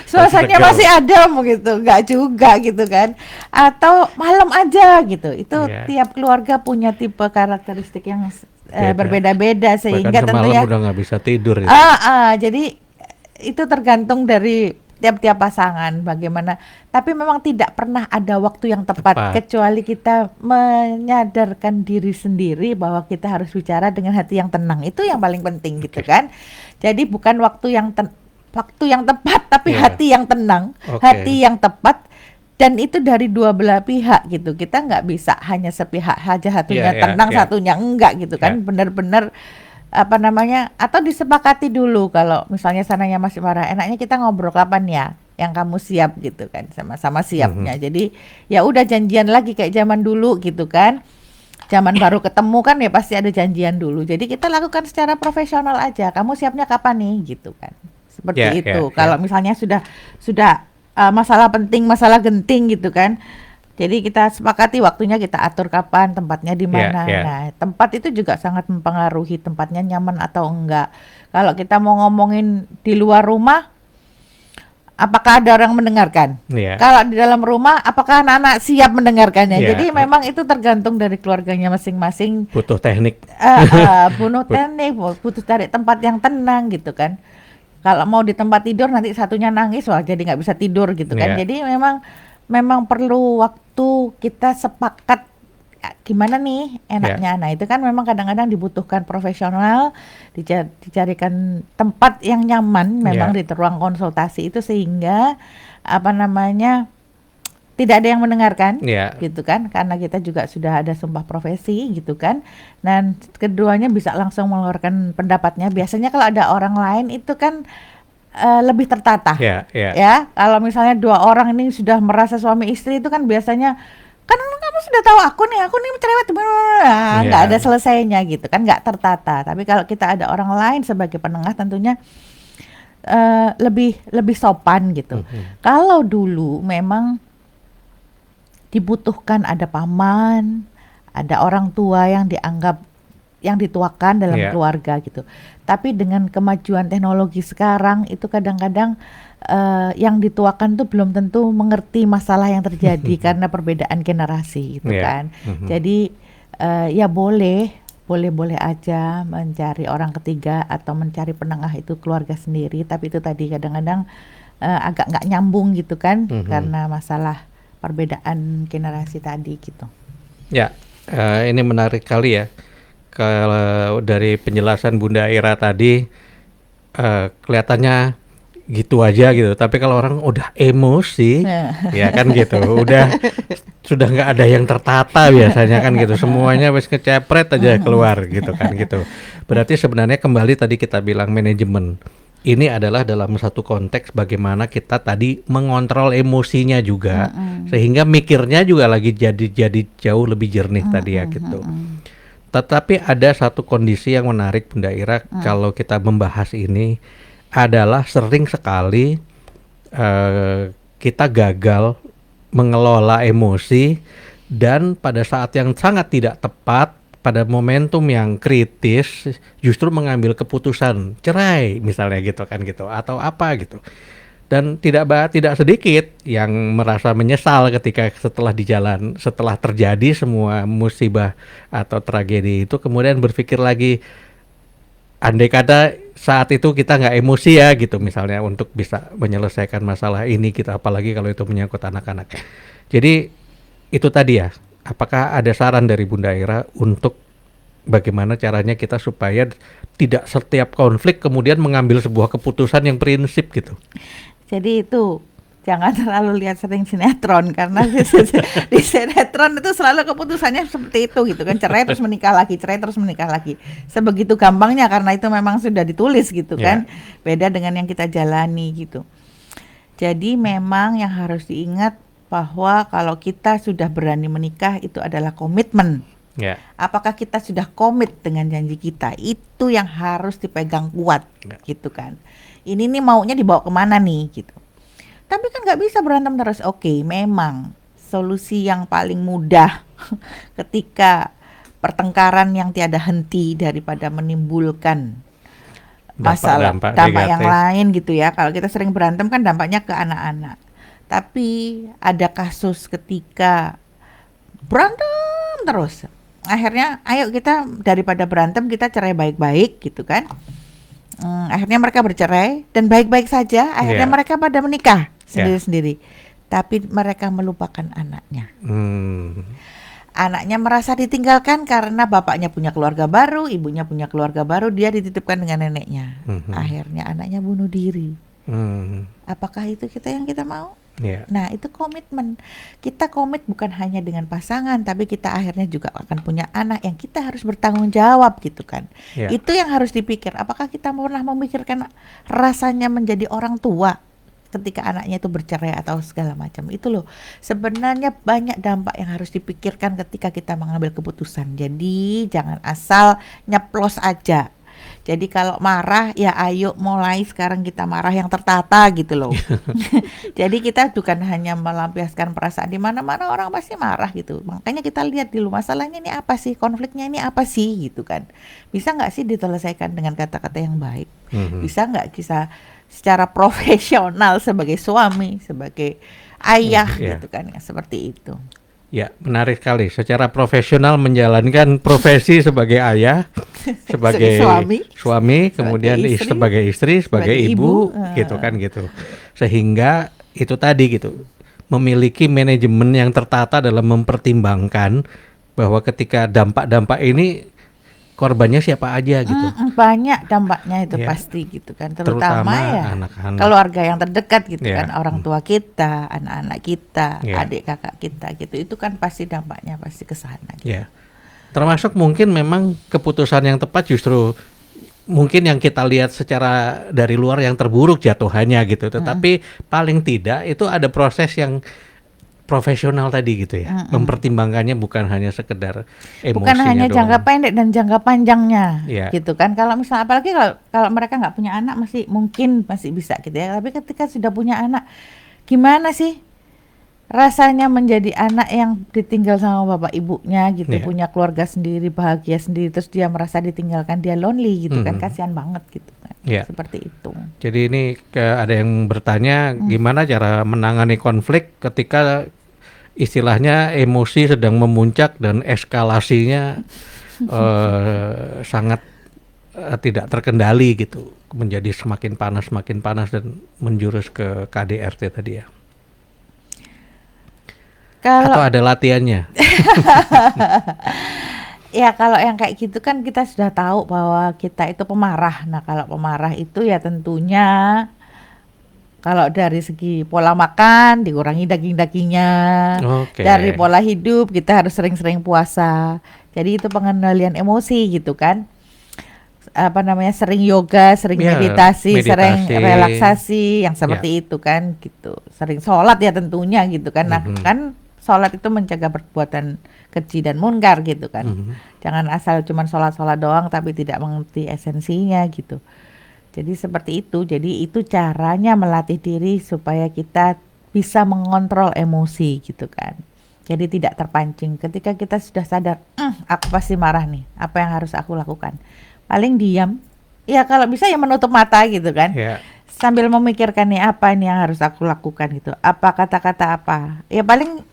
suasananya masih adem gitu, nggak juga gitu kan. Atau malam aja gitu. Itu tiap keluarga punya tipe karakteristik yang berbeda-beda sehingga tentunya malam udah nggak bisa tidur. Jadi itu tergantung dari tiap-tiap pasangan bagaimana. Tapi memang tidak pernah ada waktu yang tepat. Kecuali kita menyadarkan diri sendiri bahwa kita harus bicara dengan hati yang tenang. Itu yang paling penting gitu kan. Jadi bukan waktu yang tepat, tapi hati yang tenang, hati yang tepat. Dan itu dari dua belah pihak gitu. Kita nggak bisa hanya sepihak saja, satunya tenang, satunya enggak gitu kan. Benar-benar atau disepakati dulu kalau misalnya sananya masih marah, enaknya kita ngobrol kapan ya yang kamu siap gitu kan, sama-sama siapnya. Jadi ya udah janjian lagi kayak zaman dulu gitu kan. Zaman baru ketemu kan ya pasti ada janjian dulu. Jadi kita lakukan secara profesional aja. Kamu siapnya kapan nih gitu kan. Seperti itu. Kalau misalnya sudah masalah penting, masalah genting gitu kan, Jadi kita sepakati waktunya, kita atur kapan, tempatnya di Ya, mana. ya, Nah, tempat itu juga sangat mempengaruhi tempatnya nyaman atau enggak. Kalau kita mau ngomongin di luar rumah, apakah ada orang mendengarkan? ya, Kalau di dalam rumah, apakah anak-anak siap mendengarkannya? ya. Jadi memang itu tergantung dari keluarganya masing-masing. Butuh teknik. Bunuh But- teknik, butuh cari tempat yang tenang gitu kan. Kalau mau di tempat tidur nanti satunya nangis, wah jadi nggak bisa tidur gitu kan. Ya, Jadi memang memang perlu waktu kita sepakat gimana nih ya. enaknya. Nah itu kan memang kadang-kadang dibutuhkan profesional, dicarikan tempat yang nyaman memang Ya, di ruang konsultasi itu sehingga apa namanya tidak ada yang mendengarkan ya. gitu kan, karena kita juga sudah ada sumpah profesi gitu kan, dan keduanya bisa langsung mengeluarkan pendapatnya. Biasanya kalau ada orang lain itu kan lebih tertata Ya, ya. ya. Kalau misalnya dua orang ini sudah merasa suami istri itu kan biasanya kan kamu sudah tahu aku nih cerewet, nggak ada Ya. selesainya gitu kan, nggak tertata. Tapi kalau kita ada orang lain sebagai penengah tentunya lebih lebih sopan gitu. Mhm. Kalau dulu memang dibutuhkan ada paman, ada orang tua yang dianggap yang dituakan dalam Ya. keluarga gitu. Tapi dengan kemajuan teknologi sekarang itu kadang-kadang yang dituakan tuh belum tentu mengerti masalah yang terjadi karena perbedaan generasi gitu Ya. kan. Mhm. Jadi ya boleh aja mencari orang ketiga atau mencari penengah itu keluarga sendiri. Tapi itu tadi kadang-kadang agak nggak nyambung gitu kan, Mhm. karena masalah perbedaan generasi tadi gitu. Ya, ini menarik kali ya. Kalau dari penjelasan Bunda Ira tadi, kelihatannya gitu aja gitu. Tapi kalau orang udah emosi, ya kan gitu, sudah nggak ada yang tertata biasanya kan gitu. Semuanya wis kecepret aja keluar gitu kan gitu. Berarti sebenarnya kembali tadi kita bilang manajemen. Ini adalah dalam satu konteks bagaimana kita tadi mengontrol emosinya juga, sehingga mikirnya juga lagi jadi jauh lebih jernih tadi ya gitu. Tetapi ada satu kondisi yang menarik Bunda Ira kalau kita membahas ini adalah sering sekali kita gagal mengelola emosi dan pada saat yang sangat tidak tepat pada momentum yang kritis justru mengambil keputusan cerai misalnya gitu kan gitu atau apa gitu. Dan tidak sedikit yang merasa menyesal ketika setelah terjadi semua musibah atau tragedi itu kemudian berpikir lagi, andai kata saat itu kita nggak emosi ya gitu misalnya untuk bisa menyelesaikan masalah ini kita, apalagi kalau itu menyangkut anak-anak. Jadi itu tadi ya, apakah ada saran dari Bunda Ira untuk bagaimana caranya kita supaya tidak setiap konflik kemudian mengambil sebuah keputusan yang prinsip gitu? Jadi itu jangan terlalu lihat sering sinetron, karena di sinetron itu selalu keputusannya seperti itu gitu kan, cerai terus menikah lagi, cerai terus menikah lagi, sebegitu gampangnya karena itu memang sudah ditulis gitu kan. Beda dengan yang kita jalani gitu. Jadi memang yang harus diingat bahwa kalau kita sudah berani menikah itu adalah komitmen. Ya. Apakah kita sudah komit dengan janji kita, itu yang harus dipegang kuat gitu kan. Ini nih maunya dibawa kemana nih gitu. Tapi kan nggak bisa berantem terus. Oke, memang solusi yang paling mudah ketika pertengkaran yang tiada henti daripada menimbulkan masalah dampak yang lain gitu ya. Kalau kita sering berantem kan dampaknya ke anak-anak. Tapi ada kasus ketika berantem terus. Akhirnya ayo kita daripada berantem kita cerai baik-baik gitu kan. Akhirnya mereka bercerai dan baik-baik saja. Akhirnya mereka pada menikah sendiri-sendiri. Tapi mereka melupakan anaknya. Anaknya merasa ditinggalkan karena bapaknya punya keluarga baru, ibunya punya keluarga baru, dia dititipkan dengan neneknya. Akhirnya anaknya bunuh diri. Apakah itu yang kita mau? Nah itu komitmen. Kita komit bukan hanya dengan pasangan, tapi kita akhirnya juga akan punya anak yang kita harus bertanggung jawab gitu kan. Itu yang harus dipikir. Apakah kita pernah memikirkan rasanya menjadi orang tua ketika anaknya itu bercerai atau segala macam. Itu loh sebenarnya banyak dampak yang harus dipikirkan ketika kita mengambil keputusan. Jadi jangan asal nyeplos aja. Jadi kalau marah ya ayo mulai sekarang kita marah yang tertata gitu loh. Jadi kita bukan hanya melampiaskan perasaan, di mana-mana orang pasti marah gitu. Makanya kita lihat dulu masalahnya ini apa sih, konfliknya ini apa sih gitu kan. Bisa nggak sih diselesaikan dengan kata-kata yang baik? Bisa nggak kita secara profesional sebagai suami, sebagai ayah Ya. gitu kan, ya seperti itu. Ya, menarik sekali. Secara profesional menjalankan profesi sebagai ayah, sebagai suami, kemudian sebagai istri, sebagai ibu, gitu kan gitu. Sehingga itu tadi gitu, memiliki manajemen yang tertata dalam mempertimbangkan bahwa ketika dampak-dampak ini korbannya siapa aja gitu. Banyak dampaknya itu Ya. pasti gitu kan, terutama ya anak-anak. keluarga yang terdekat gitu Ya. kan, orang tua kita, anak-anak kita, Ya. adik kakak kita gitu, itu kan pasti dampaknya pasti ke sana gitu. Ya. Termasuk mungkin memang keputusan yang tepat justru mungkin yang kita lihat secara dari luar yang terburuk jatuhannya gitu, tetapi paling tidak itu ada proses yang profesional tadi gitu ya, mempertimbangkannya bukan hanya sekedar emosinya Bukan hanya doang. jangka pendek dan jangka panjangnya Ya. gitu kan. Kalau misalnya apalagi kalau mereka nggak punya anak masih mungkin masih bisa gitu ya, tapi ketika sudah punya anak, gimana sih rasanya menjadi anak yang ditinggal sama bapak ibunya gitu, Ya. punya keluarga sendiri, bahagia sendiri, terus dia merasa ditinggalkan, dia lonely gitu kan, kasihan banget gitu kan. Ya. Seperti itu. Jadi ini ada yang bertanya gimana cara menangani konflik ketika istilahnya emosi sedang memuncak dan eskalasinya sangat tidak terkendali gitu, menjadi semakin panas dan menjurus ke KDRT tadi ya. Atau ada latihannya? Ya kalau yang kayak gitu kan kita sudah tahu bahwa kita itu pemarah. Nah kalau pemarah itu ya tentunya kalau dari segi pola makan dikurangi daging-dagingnya, Oke. dari pola hidup kita harus sering-sering puasa. Jadi itu pengendalian emosi gitu kan. Apa namanya, sering yoga, sering Ya, meditasi, sering meditasi. relaksasi yang seperti itu kan gitu. Sering sholat ya tentunya gitu kan. Nah kan sholat itu mencegah perbuatan keji dan munkar gitu kan. Jangan asal cuman sholat-sholat doang tapi tidak mengerti esensinya gitu. Jadi seperti itu. Jadi itu caranya melatih diri supaya kita bisa mengontrol emosi gitu kan. Jadi tidak terpancing. Ketika kita sudah sadar, aku pasti marah nih. Apa yang harus aku lakukan? Paling diam. Ya kalau bisa ya menutup mata gitu kan. Ya. Sambil memikirkan nih apa ini yang harus aku lakukan gitu. Apa kata-kata apa? Ya paling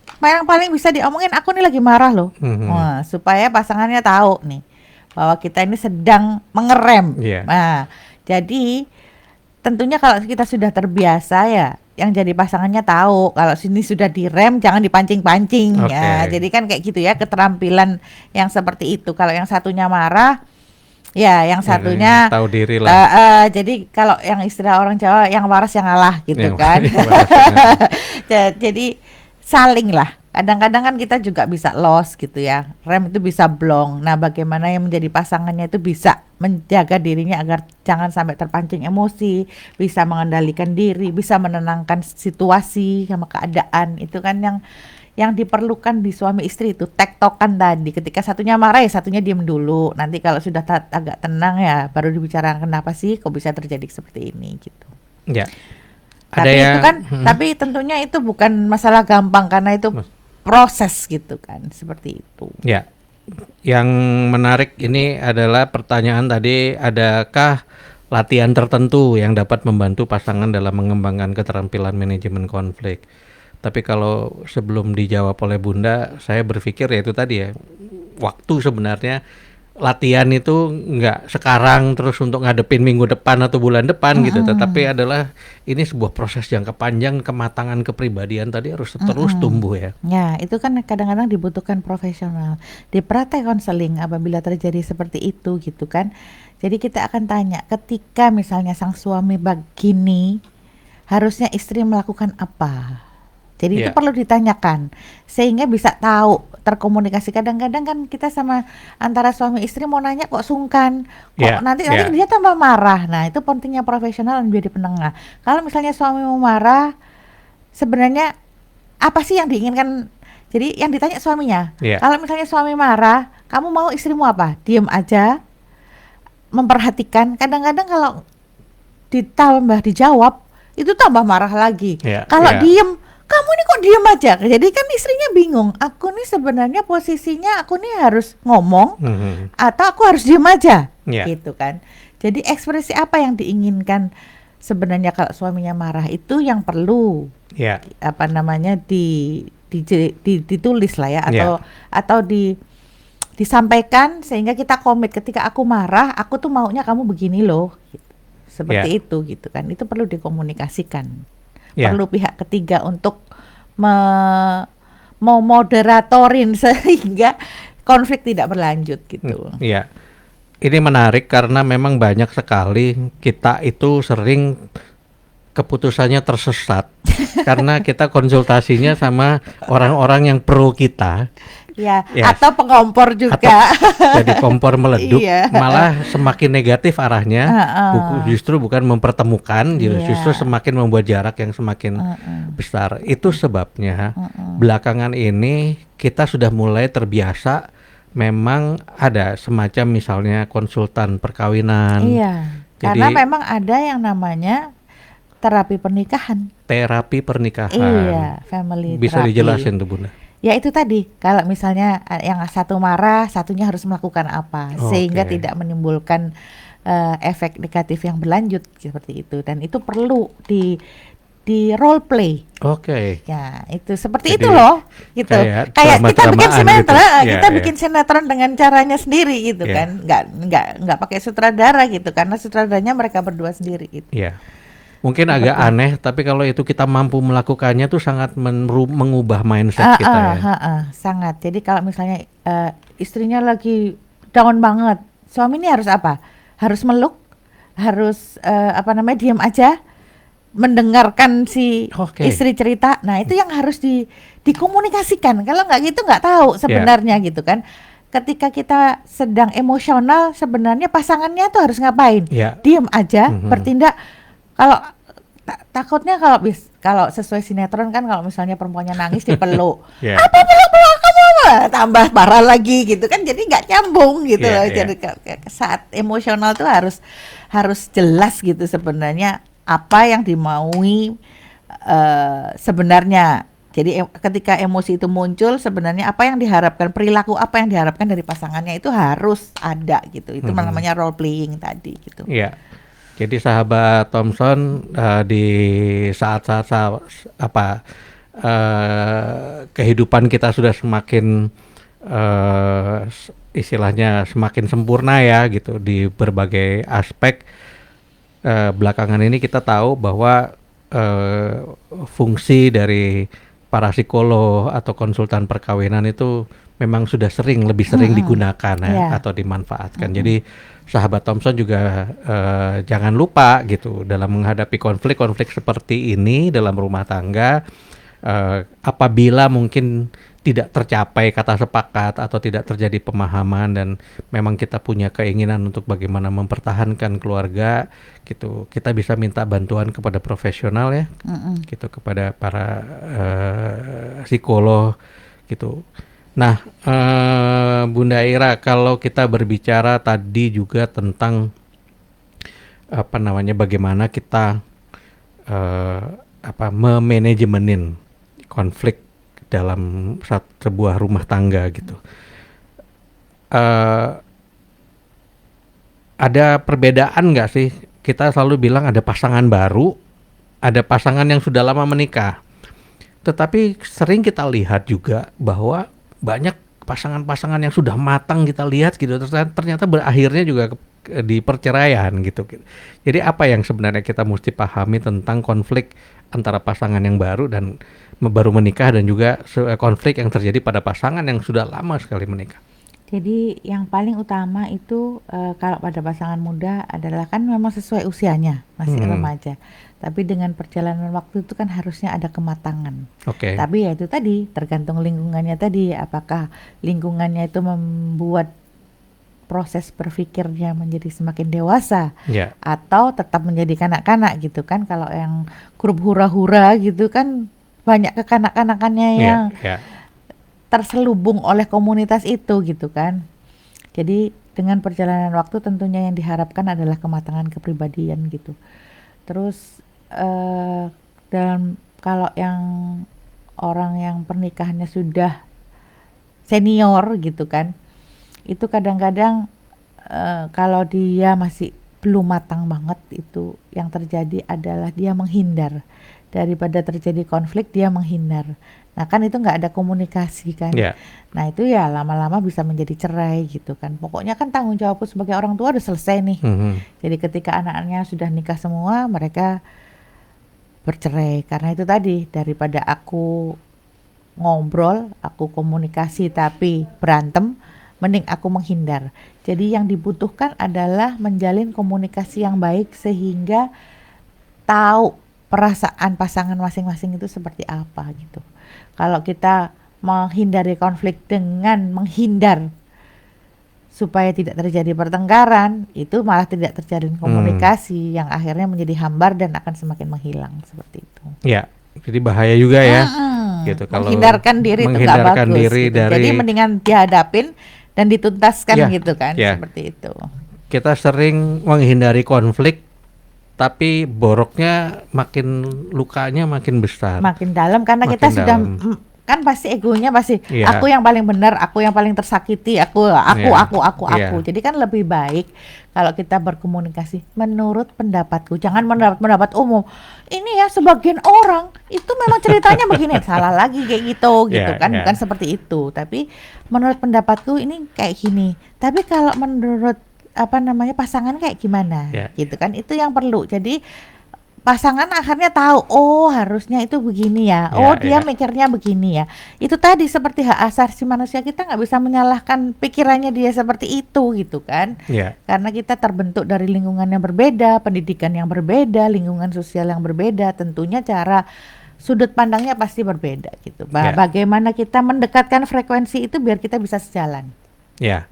bisa diomongin, aku nih lagi marah loh. Nah, supaya pasangannya tahu nih bahwa kita ini sedang mengerem. Iya. Nah, jadi tentunya kalau kita sudah terbiasa ya, yang jadi pasangannya tahu kalau sini sudah direm, jangan dipancing-pancing. Oke. Ya, jadi kan kayak gitu ya, keterampilan yang seperti itu. Kalau yang satunya marah, ya yang satunya tahu diri lah. jadi kalau yang istilah orang Jawa, yang waras yang ngalah gitu Yang kan. waras yang ngalah. Jadi saling lah. Kadang-kadang kan kita juga bisa lost gitu ya. Rem itu bisa blong. Nah, bagaimana yang menjadi pasangannya itu bisa menjaga dirinya agar jangan sampai terpancing emosi, bisa mengendalikan diri, bisa menenangkan situasi sama keadaan. Itu kan yang diperlukan di suami istri itu, tektokan tadi. Ketika satunya marah ya satunya diem dulu. Nanti kalau sudah agak tenang ya baru dibicarakan kenapa sih kok bisa terjadi seperti ini gitu. Ya. Tapi itu kan, tapi tentunya itu bukan masalah gampang karena itu proses gitu kan, seperti itu. Ya. Yang menarik ini adalah pertanyaan tadi, adakah latihan tertentu yang dapat membantu pasangan dalam mengembangkan keterampilan manajemen konflik? Tapi kalau sebelum dijawab oleh Bunda, saya berpikir ya itu tadi ya, waktu sebenarnya latihan itu nggak sekarang terus untuk ngadepin minggu depan atau bulan depan gitu, tetapi adalah ini sebuah proses jangka panjang, kematangan kepribadian tadi harus terus tumbuh ya. Ya, itu kan kadang-kadang dibutuhkan profesional. Di praktek konseling apabila terjadi seperti itu gitu kan. Jadi kita akan tanya, ketika misalnya sang suami begini, harusnya istri melakukan apa? Jadi itu perlu ditanyakan sehingga bisa tahu, terkomunikasi. Kadang-kadang kan kita sama antara suami istri mau nanya kok sungkan, kok nanti dia tambah marah. Nah, itu pentingnya profesional menjadi penengah. Kalau misalnya suami mau marah, sebenarnya apa sih yang diinginkan? Jadi yang ditanya suaminya. Kalau misalnya suami marah, kamu mau istrimu apa? Diem aja, memperhatikan. Kadang-kadang kalau ditambah dijawab itu tambah marah lagi. Kalau diem, kamu ini kok diem aja. Jadi kan istrinya bingung. Aku nih sebenarnya posisinya aku nih harus ngomong atau aku harus diem aja, gitu kan. Jadi ekspresi apa yang diinginkan sebenarnya kalau suaminya marah itu yang perlu apa namanya ditulis lah ya, atau disampaikan sehingga kita komit ketika aku marah, aku tuh maunya kamu begini loh. Gitu. Seperti itu gitu kan, itu perlu dikomunikasikan, perlu pihak ketiga untuk moderatorin sehingga konflik tidak berlanjut gitu. Iya, ini menarik karena memang banyak sekali kita itu sering keputusannya tersesat karena kita konsultasinya sama orang-orang yang pro kita. Atau pengompor juga. Jadi kompor meleduk, malah semakin negatif arahnya. Justru bukan mempertemukan, justru semakin membuat jarak yang semakin besar. Itu sebabnya belakangan ini kita sudah mulai terbiasa. Memang ada semacam misalnya konsultan perkawinan. Jadi, karena memang ada yang namanya terapi pernikahan. Family Bisa therapy. Dijelasin tuh Bunda? Ya itu tadi, kalau misalnya yang satu marah, satunya harus melakukan apa sehingga tidak menimbulkan efek negatif yang berlanjut seperti itu, dan itu perlu di role play. Ya itu seperti itu loh, gitu. Kayak kita bikin sinetron, kita bikin sinetron dengan caranya sendiri gitu kan, nggak pakai sutradara gitu, karena sutradaranya mereka berdua sendiri gitu. Mungkin agak aneh, tapi kalau itu kita mampu melakukannya tuh sangat mengubah mindset kita ya. Sangat. Jadi kalau misalnya istrinya lagi down banget, suami ini harus apa? Harus meluk, harus diam aja, mendengarkan si istri cerita. Nah itu yang harus dikomunikasikan. Kalau nggak gitu nggak tahu sebenarnya gitu kan. Ketika kita sedang emosional, sebenarnya pasangannya tuh harus ngapain? Diam aja, bertindak. Kalau takutnya kalau sesuai sinetron kan, kalau misalnya perempuannya nangis dipeluk, apa peluk kamu, tambah parah lagi gitu kan, jadi nggak nyambung gitu loh. Jadi saat emosional tuh harus jelas gitu sebenarnya apa yang dimaui sebenarnya. Jadi ketika emosi itu muncul, sebenarnya apa yang diharapkan, perilaku apa yang diharapkan dari pasangannya itu harus ada gitu. Itu namanya role playing tadi gitu. Jadi sahabat Thompson, di saat-saat kehidupan kita sudah semakin istilahnya semakin sempurna ya gitu di berbagai aspek, belakangan ini kita tahu bahwa fungsi dari para psikolog atau konsultan perkawinan itu memang sudah lebih sering digunakan atau dimanfaatkan. Jadi sahabat Thompson juga jangan lupa gitu dalam menghadapi konflik-konflik seperti ini dalam rumah tangga, apabila mungkin tidak tercapai kata sepakat atau tidak terjadi pemahaman dan memang kita punya keinginan untuk bagaimana mempertahankan keluarga gitu, kita bisa minta bantuan kepada profesional ya, gitu, kepada para psikolog gitu. Nah, Bunda Ira, kalau kita berbicara tadi juga tentang bagaimana kita memanajemenin konflik dalam sebuah rumah tangga gitu. Ada perbedaan nggak sih? Kita selalu bilang ada pasangan baru, ada pasangan yang sudah lama menikah. Tetapi sering kita lihat juga bahwa banyak pasangan-pasangan yang sudah matang kita lihat gitu, ternyata berakhirnya juga di perceraian gitu. Jadi apa yang sebenarnya kita mesti pahami tentang konflik antara pasangan yang baru dan baru menikah, dan juga konflik yang terjadi pada pasangan yang sudah lama sekali menikah? Jadi yang paling utama itu kalau pada pasangan muda adalah kan memang sesuai usianya, masih remaja. Tapi dengan perjalanan waktu itu kan harusnya ada kematangan. Tapi ya itu tadi tergantung lingkungannya tadi, apakah lingkungannya itu membuat proses berpikirnya menjadi semakin dewasa atau tetap menjadi kanak-kanak gitu kan. Kalau yang grup hura-hura gitu kan banyak kekanak-kanakannya yang terselubung oleh komunitas itu gitu kan. Jadi dengan perjalanan waktu tentunya yang diharapkan adalah kematangan kepribadian gitu. Terus dalam kalau yang orang yang pernikahannya sudah senior gitu kan, itu kadang-kadang kalau dia masih belum matang banget, itu yang terjadi adalah dia menghindar. Daripada terjadi konflik dia menghindar. Nah kan itu nggak ada komunikasi kan. Ya. Nah itu ya lama-lama bisa menjadi cerai gitu kan. Pokoknya kan tanggung jawabku sebagai orang tua udah selesai nih. Jadi ketika anak-anaknya sudah nikah semua, mereka bercerai. Karena itu tadi, daripada aku ngobrol, aku komunikasi tapi berantem, mending aku menghindar. Jadi yang dibutuhkan adalah menjalin komunikasi yang baik sehingga tahu perasaan pasangan masing-masing itu seperti apa gitu. Kalau kita menghindari konflik dengan menghindar supaya tidak terjadi pertengkaran, itu malah tidak terjalin komunikasi yang akhirnya menjadi hambar dan akan semakin menghilang seperti itu. Ya, jadi bahaya juga ya. Gitu kalau Menghindarkan diri itu nggak bagus. diri Gitu. dari, Jadi mendingan dihadapin dan dituntaskan Ya, gitu kan, ya. seperti itu. kita sering menghindari konflik, tapi boroknya makin, lukanya makin besar. Makin dalam karena Makin kita sudah dalam. kan pasti egonya pasti Iya. aku yang paling benar, aku yang paling tersakiti, aku Iya. aku. Jadi kan lebih baik kalau kita berkomunikasi menurut pendapatku, jangan pendapat umum. Ini ya sebagian orang itu memang ceritanya begini, salah lagi kayak gitu Iya, kan, iya. bukan seperti itu. Tapi menurut pendapatku ini kayak gini. Tapi kalau menurut pasangan kayak gimana, Iya, gitu kan, itu yang perlu. Jadi pasangan akhirnya tahu, oh harusnya itu begini ya, oh dia Iya. mikirnya begini ya. Itu tadi seperti hak asasi manusia, kita nggak bisa menyalahkan pikirannya dia seperti itu gitu kan. Iya. Karena kita terbentuk dari lingkungan yang berbeda, pendidikan yang berbeda, lingkungan sosial yang berbeda, tentunya cara sudut pandangnya pasti berbeda gitu. Ya. Bagaimana kita mendekatkan frekuensi itu biar kita bisa sejalan. Ya,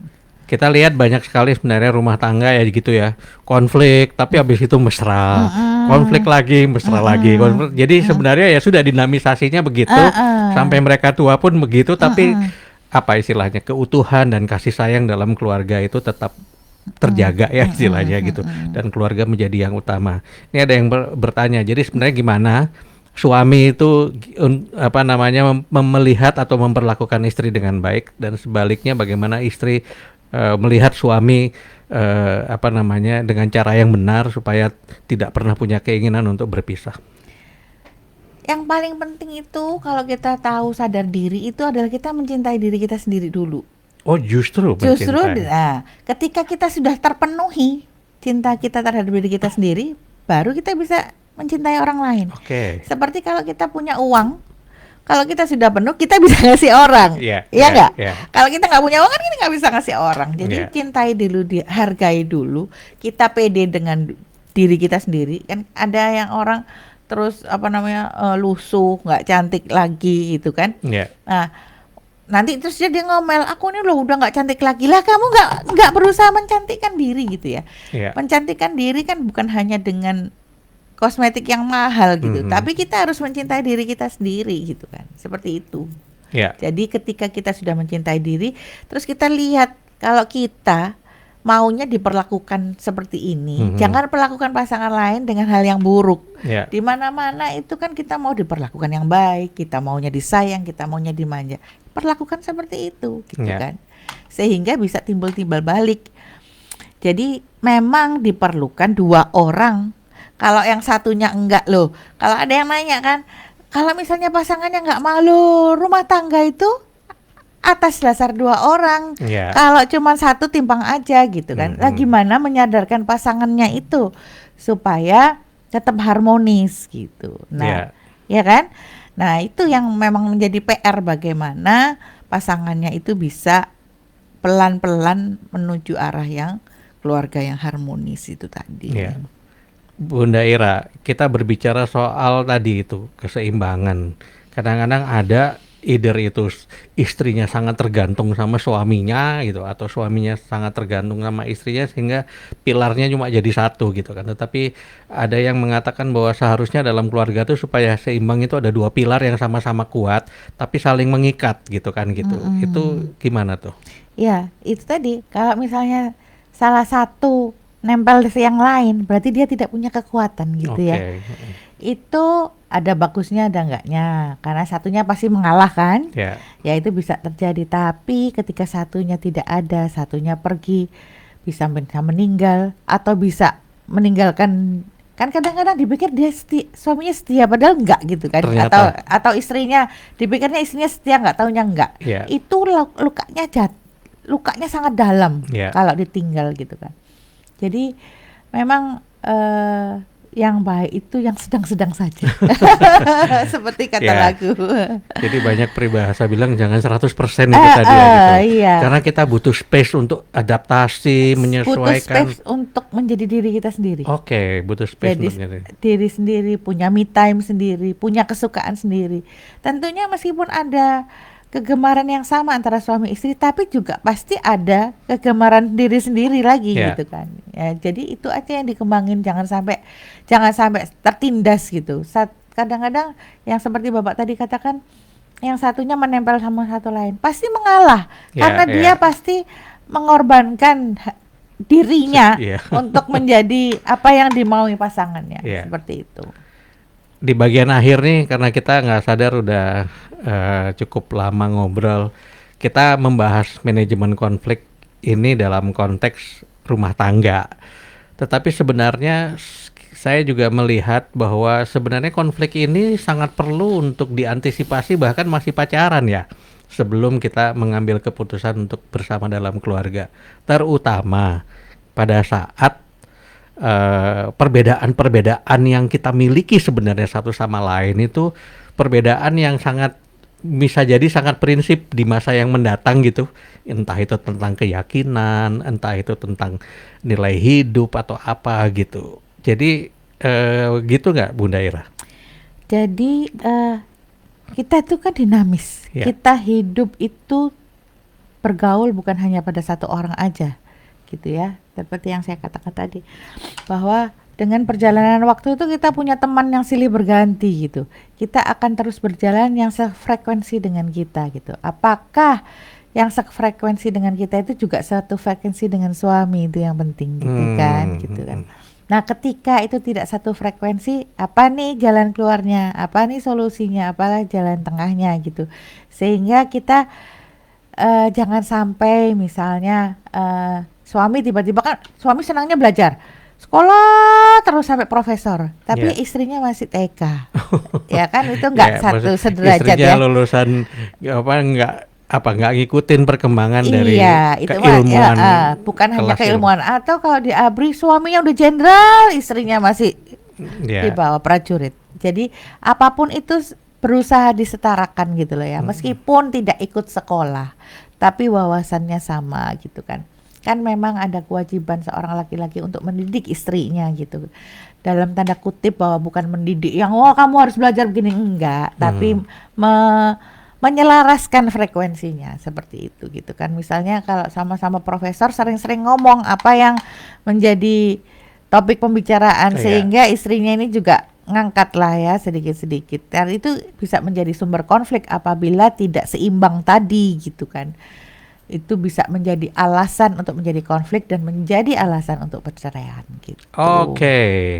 kita lihat banyak sekali sebenarnya rumah tangga ya gitu ya, konflik tapi habis itu mesra, konflik lagi, mesra lagi. Jadi sebenarnya ya sudah dinamisasinya begitu, sampai mereka tua pun begitu, tapi apa istilahnya, keutuhan dan kasih sayang dalam keluarga itu tetap terjaga ya istilahnya gitu, dan keluarga menjadi yang utama. Ini ada yang bertanya, jadi sebenarnya gimana suami itu melihat atau memperlakukan istri dengan baik, dan sebaliknya bagaimana istri melihat suami dengan cara yang benar supaya tidak pernah punya keinginan untuk berpisah. Yang paling penting itu kalau kita tahu sadar diri itu adalah kita mencintai diri kita sendiri dulu. Oh, justru Nah, ketika kita sudah terpenuhi cinta kita terhadap diri kita sendiri, baru kita bisa mencintai orang lain. Oke. Seperti kalau kita punya uang, kalau kita sudah penuh, kita bisa ngasih orang. Iya nggak? iya. Kalau kita nggak punya uang kan kita nggak bisa ngasih orang. Jadi Iya. cintai dulu, hargai dulu. Kita pede dengan diri kita sendiri. Kan ada yang orang terus lusuh, nggak cantik lagi gitu kan. Iya. Nah, nanti terus dia ngomel, aku ini loh udah nggak cantik lagi. Lah kamu nggak berusaha mencantikkan diri gitu ya. Iya. Mencantikkan diri kan bukan hanya dengan kosmetik yang mahal gitu, tapi kita harus mencintai diri kita sendiri gitu kan, seperti itu. Iya. Jadi ketika kita sudah mencintai diri, terus kita lihat kalau kita maunya diperlakukan seperti ini, jangan perlakukan pasangan lain dengan hal yang buruk. Iya. Di mana-mana itu kan kita mau diperlakukan yang baik, kita maunya disayang, kita maunya dimanja. Perlakukan seperti itu gitu kan. Sehingga bisa timbal-timbal balik. Jadi memang diperlukan dua orang. Kalau yang satunya enggak loh. Kalau ada yang nanya kan, kalau misalnya pasangannya enggak malu, rumah tangga itu atas dasar dua orang. Iya. Kalau cuma satu timpang aja gitu kan. Lah gimana menyadarkan pasangannya itu supaya tetap harmonis gitu. Nah, ya kan? Nah, itu yang memang menjadi PR, bagaimana pasangannya itu bisa pelan-pelan menuju arah yang keluarga yang harmonis itu tadi. Iya. Bunda Ira, kita berbicara soal tadi itu keseimbangan. Kadang-kadang ada either itu istrinya sangat tergantung sama suaminya gitu, atau suaminya sangat tergantung sama istrinya sehingga pilarnya cuma jadi satu gitu kan. Tetapi ada yang mengatakan bahwa seharusnya dalam keluarga tuh supaya seimbang itu ada dua pilar yang sama-sama kuat tapi saling mengikat gitu kan gitu. Itu gimana tuh? Ya, itu tadi. Kalau misalnya salah satu nempel di yang lain, berarti dia tidak punya kekuatan gitu ya. Oke. Itu ada bagusnya, ada enggaknya. Karena satunya pasti mengalah kan, Ya, ya itu bisa terjadi. Tapi ketika satunya tidak ada, satunya pergi, bisa meninggal atau bisa meninggalkan. Kan kadang-kadang dipikir suaminya setia padahal enggak gitu kan, ternyata. atau istrinya dipikirnya istrinya setia, nggak taunya enggak. Ya, Itu lukanya sangat dalam ya. kalau ditinggal gitu kan. Jadi memang yang baik itu yang sedang-sedang saja. Seperti kata Ya. lagu. Jadi banyak peribahasa bilang jangan 100% itu tadi ya gitu. Iya. Karena kita butuh space untuk adaptasi, Butuh menyesuaikan. space untuk menjadi diri kita sendiri. Oke, butuh space Jadi untuk nyari. diri sendiri, punya me time sendiri, punya kesukaan sendiri. Tentunya meskipun ada kegemaran yang sama antara suami istri, tapi juga pasti ada kegemaran diri sendiri lagi Ya, gitu kan. Ya, jadi itu aja yang dikembangin, jangan sampai tertindas gitu. Kadang-kadang yang seperti Bapak tadi katakan, yang satunya menempel sama satu lain, pasti mengalah ya, karena dia ya. pasti mengorbankan dirinya Iya. untuk menjadi apa yang dimaui pasangannya, Iya. seperti itu. Di bagian akhir nih, karena kita nggak sadar udah cukup lama ngobrol, kita membahas manajemen konflik ini dalam konteks rumah tangga. Tetapi sebenarnya saya juga melihat bahwa sebenarnya konflik ini sangat perlu untuk diantisipasi bahkan masih pacaran ya. Sebelum kita mengambil keputusan untuk bersama dalam keluarga. Terutama pada saat perbedaan-perbedaan yang kita miliki sebenarnya satu sama lain itu perbedaan yang sangat bisa jadi sangat prinsip di masa yang mendatang gitu, entah itu tentang keyakinan, entah itu tentang nilai hidup atau apa gitu. Jadi gitu nggak Bunda Ira? Jadi kita itu kan dinamis. Ya, Kita hidup itu bergaul bukan hanya pada satu orang aja, gitu ya. Seperti yang saya katakan tadi, bahwa dengan perjalanan waktu itu kita punya teman yang silih berganti gitu. Kita akan terus berjalan yang sefrekuensi dengan kita gitu. Apakah yang sefrekuensi dengan kita itu juga satu frekuensi dengan suami, itu yang penting gitu kan, gitu kan. Nah, ketika itu tidak satu frekuensi, apa nih jalan keluarnya? Apa nih solusinya? Apalah jalan tengahnya gitu. Sehingga kita jangan sampai misalnya suami tiba-tiba, kan suami senangnya belajar, sekolah terus sampai profesor, tapi ya. istrinya masih TK. Ya kan itu nggak Ya, satu maksud sederajat istrinya ya. lulusan nggak ngikutin perkembangan dari Iya, itu mah ya, keilmuan bukan hanya kelas ilmu. keilmuan. Atau kalau di ABRI suaminya udah jenderal, istrinya masih di Ya. bawah prajurit. Jadi apapun itu berusaha disetarakan gitu loh ya. Meskipun tidak ikut sekolah, tapi wawasannya sama gitu kan. Kan memang ada kewajiban seorang laki-laki untuk mendidik istrinya gitu. Dalam tanda kutip, bahwa bukan mendidik yang kamu harus belajar begini, enggak, tapi menyelaraskan frekuensinya seperti itu gitu kan. Misalnya kalau sama-sama profesor sering-sering ngomong apa yang menjadi topik pembicaraan, Iya. sehingga istrinya ini juga ngangkat lah ya sedikit-sedikit. Dan itu bisa menjadi sumber konflik apabila tidak seimbang tadi gitu kan. Itu bisa menjadi alasan untuk menjadi konflik dan menjadi alasan untuk perceraian gitu. Oke,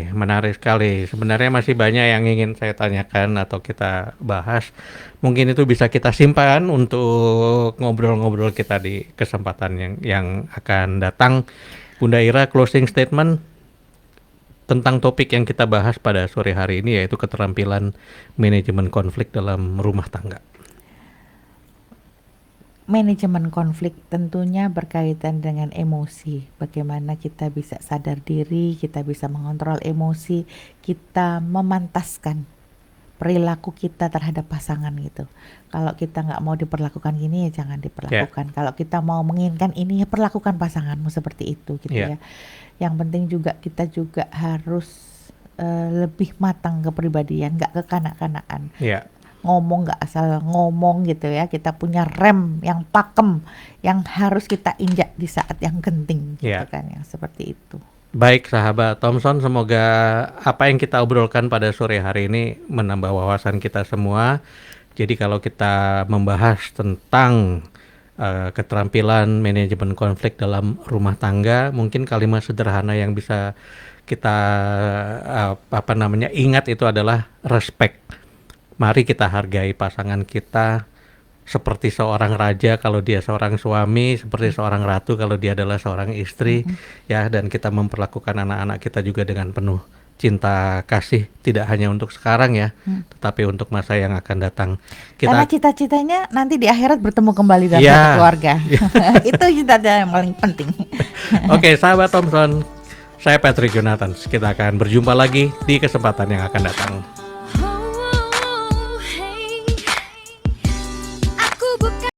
menarik sekali. Sebenarnya masih banyak yang ingin saya tanyakan atau kita bahas. Mungkin itu bisa kita simpan untuk ngobrol-ngobrol kita di kesempatan yang akan datang. Bunda Ira, closing statement tentang topik yang kita bahas pada sore hari ini, yaitu keterampilan manajemen konflik dalam rumah tangga. Manajemen konflik tentunya berkaitan dengan emosi. Bagaimana kita bisa sadar diri, kita bisa mengontrol emosi, kita memantaskan perilaku kita terhadap pasangan gitu. Kalau kita nggak mau diperlakukan gini, ya jangan diperlakukan. Kalau kita mau menginginkan ini, ya perlakukan pasanganmu seperti itu gitu Yeah. ya. Yang penting juga kita juga harus lebih matang kepribadian, nggak kekanak-kanakan. Ya, Ngomong nggak asal ngomong gitu ya. Kita punya rem yang pakem yang harus kita injak di saat yang genting gitu Ya. kan, yang seperti itu. baik sahabat Thompson, semoga apa yang kita obrolkan pada sore hari ini menambah wawasan kita semua. Jadi kalau kita membahas tentang keterampilan manajemen konflik dalam rumah tangga. Mungkin kalimat sederhana yang bisa kita ingat itu adalah respect. Mari kita hargai pasangan kita seperti seorang raja kalau dia seorang suami, seperti seorang ratu kalau dia adalah seorang istri, ya, dan kita memperlakukan anak-anak kita juga dengan penuh cinta kasih, tidak hanya untuk sekarang ya, tetapi untuk masa yang akan datang. Karena cita-citanya nanti di akhirat bertemu kembali dalam satu keluarga. Itu cita-cita yang paling penting. Oke, sahabat Thompson, saya Patrick Jonathan. Kita akan berjumpa lagi di kesempatan yang akan datang.